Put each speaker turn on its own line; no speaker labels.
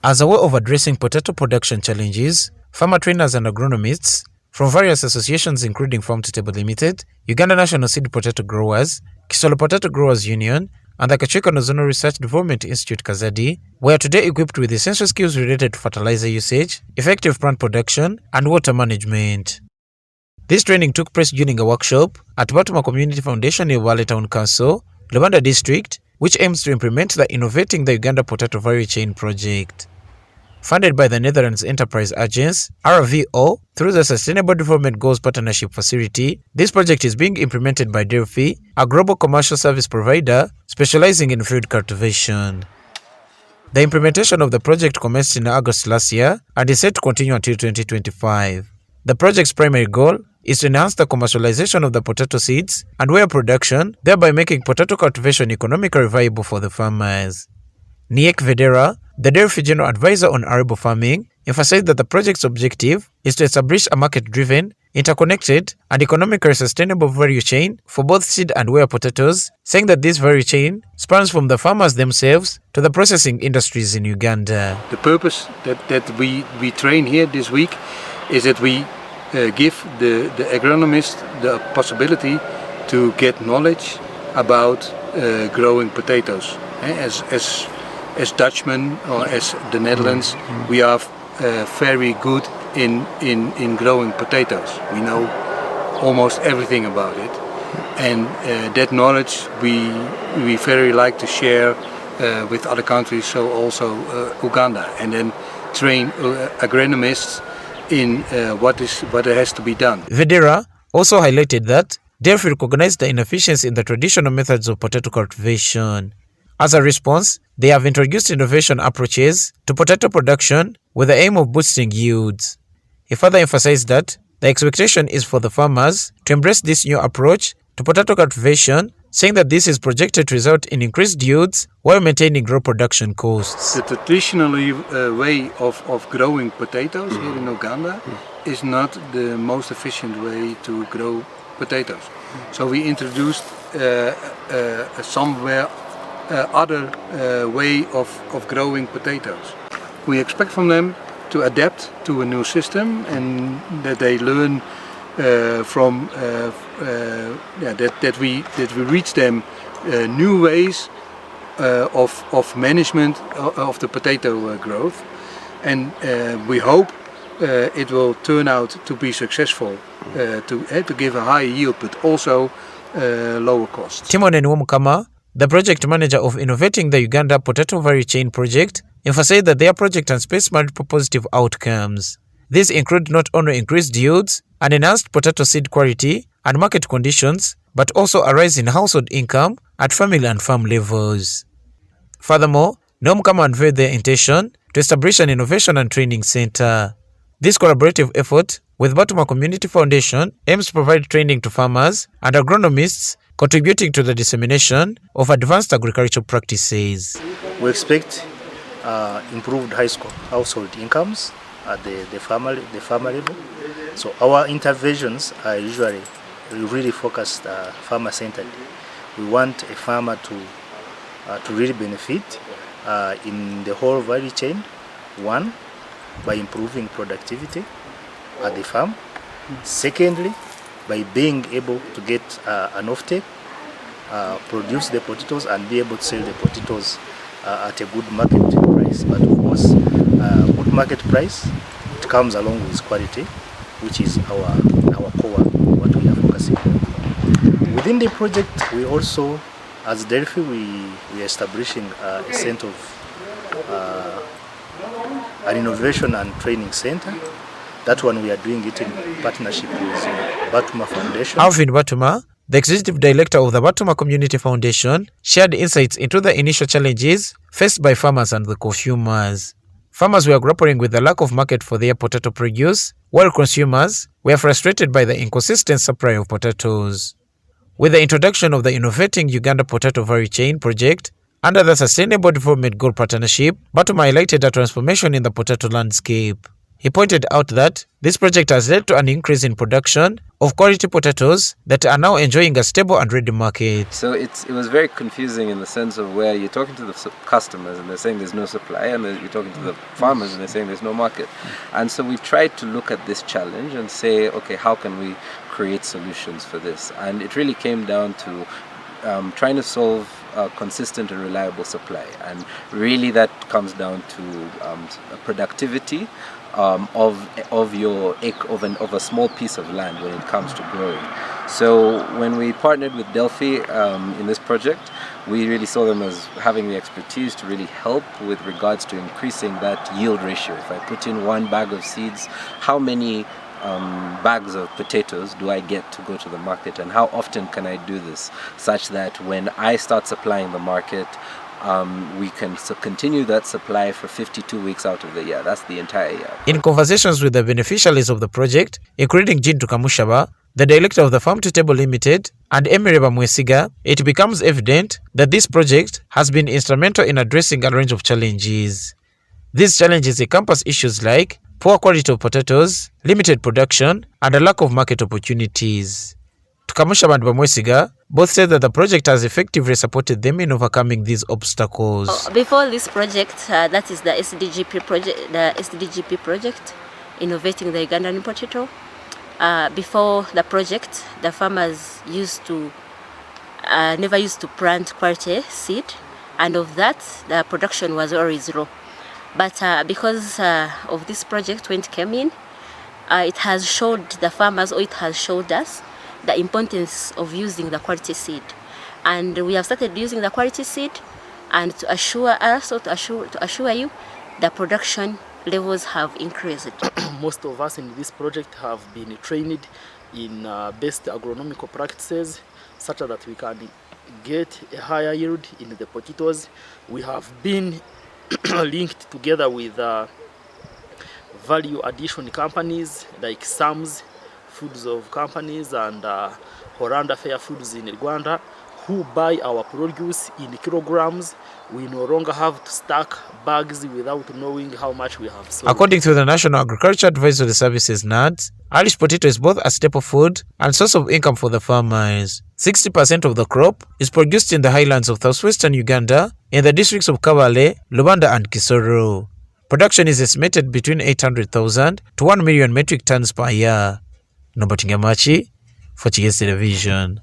As a way of addressing potato production challenges, farmer trainers and agronomists from various associations including Farm to Table Limited, Uganda National Seed Potato Growers, Kisoro Potato Growers Union, and the Kachwekano Zonal Research Development Institute KAZARDI were today equipped with essential skills related to fertilizer usage, effective plant production, and water management. This training took place during a workshop at Batuma Community Foundation in Bubaare Town Council, Rubanda District, which aims to implement the Innovating the Uganda Potato Value Chain project. Funded by the Netherlands Enterprise Agency, RVO, through the Sustainable Development Goals Partnership Facility, this project is being implemented by Delphy, a global commercial service provider specializing in field cultivation. The implementation of the project commenced in August last year and is set to continue until 2025. The project's primary goal is to enhance the commercialization of the potato seeds and ware production, thereby making potato cultivation economically viable for the farmers. Niek Vedera, the Delphy General Advisor on arable farming, emphasized that the project's objective is to establish a market-driven, interconnected, and economically sustainable value chain for both seed and ware potatoes, saying that this value chain spans from the farmers themselves to the processing industries in Uganda.
The purpose that we train here this week is that we give the agronomists the possibility to get knowledge about growing potatoes. As Dutchmen or as the Netherlands, we are very good in growing potatoes. We know almost everything about it, and that knowledge we very like to share with other countries, so also Uganda, and then train agronomists in what has to be done.
Vedera also highlighted that Delphy recognized the inefficiency in the traditional methods of potato cultivation. As a response, they have introduced innovation approaches to potato production with the aim of boosting yields. He further emphasized that the expectation is for the farmers to embrace this new approach to potato cultivation, saying that this is projected to result in increased yields while maintaining low production costs.
The traditional way of growing potatoes here in Uganda is not the most efficient way to grow potatoes. So we introduced somewhere other way of growing potatoes. We expect from them to adapt to a new system and that they learn that we reach them new ways of management of the potato growth, and we hope it will turn out to be successful to give a higher yield but also lower costs.
Timon Nwomukama, the project manager of Innovating the Uganda Potato Value Chain project, emphasized that their project anticipates multiple positive outcomes. These include not only increased yields and enhanced potato seed quality and market conditions, but also a rise in household income at family and farm levels. Furthermore, Nwomukama unveiled their intention to establish an innovation and training center. This collaborative effort with Batuma Community Foundation aims to provide training to farmers and agronomists, contributing to the dissemination of advanced agricultural practices.
We expect improved household incomes at the farmer level. So our interventions are usually really focused farmer-centered. We want a farmer to really benefit in the whole value chain. One, by improving productivity at the farm. Secondly, by being able to get an offtake, produce the potatoes and be able to sell the potatoes at a good market price. But of course, good market price, it comes along with quality, which is our core, what we are focusing on. Within the project, we also, as Delphy, we are establishing a center of an innovation and training center. That one we are doing it in partnership with Batuma Foundation.
Alvin Batuma, the executive director of the Batuma Community Foundation, shared insights into the initial challenges faced by farmers and the consumers. Farmers were grappling with the lack of market for their potato produce, while consumers were frustrated by the inconsistent supply of potatoes. With the introduction of the Innovating Uganda Potato Value Chain project, under the Sustainable Development Goal Partnership, Batuma highlighted a transformation in the potato landscape. He pointed out that this project has led to an increase in production of quality potatoes that are now enjoying a stable and ready market.
So it was very confusing in the sense of where you're talking to the customers and they're saying there's no supply, and you're talking to the farmers and they're saying there's no market. And so we tried to look at this challenge and say, okay, how can we create solutions for this? And it really came down to trying to solve consistent and reliable supply, and really that comes down to productivity of a small piece of land when it comes to growing. So when we partnered with Delphy in this project, we really saw them as having the expertise to really help with regards to increasing that yield ratio. If I put in 1 bag of seeds, how many bags of potatoes do I get to go to the market, and how often can I do this such that when I start supplying the market, we can continue that supply for 52 weeks out of the year. That's the entire year.
In conversations with the beneficiaries of the project, including Jean Tukamushaba, the director of the Farm to Table Limited, and Emireba Mwesiga, it becomes evident that this project has been instrumental in addressing a range of challenges. These challenges encompass issues like poor quality of potatoes, limited production, and a lack of market opportunities. Tukamushaba and Bamwesiga both said that the project has effectively supported them in overcoming these obstacles.
Before this project, that is the SGCP project, Innovating the Ugandan Potato. Before the project, the farmers never used to plant quality seed, and of that, the production was always low. But because of this project, when it came in, it has showed the farmers, or it has showed us, the importance of using the quality seed. And we have started using the quality seed, and to assure us, or to assure you, the production levels have increased.
Most of us in this project have been trained in best agronomical practices, such that we can get a higher yield in the potatoes. We have been linked together with value addition companies like SAMS Foods of companies and Rubanda Fair Foods in Uganda, who buy our produce in kilograms. We no longer have to stack bags without knowing how much we have sold.
According to the National Agriculture Advisory Services (NADS), Irish potato is both a staple food and source of income for the farmers. 60% of the crop is produced in the highlands of southwestern Uganda in the districts of Kabale, Rubanda and Kisoro. Production is estimated between 800,000 to 1 million metric tons per year. Norbert Ngamachi for Kigezi Television.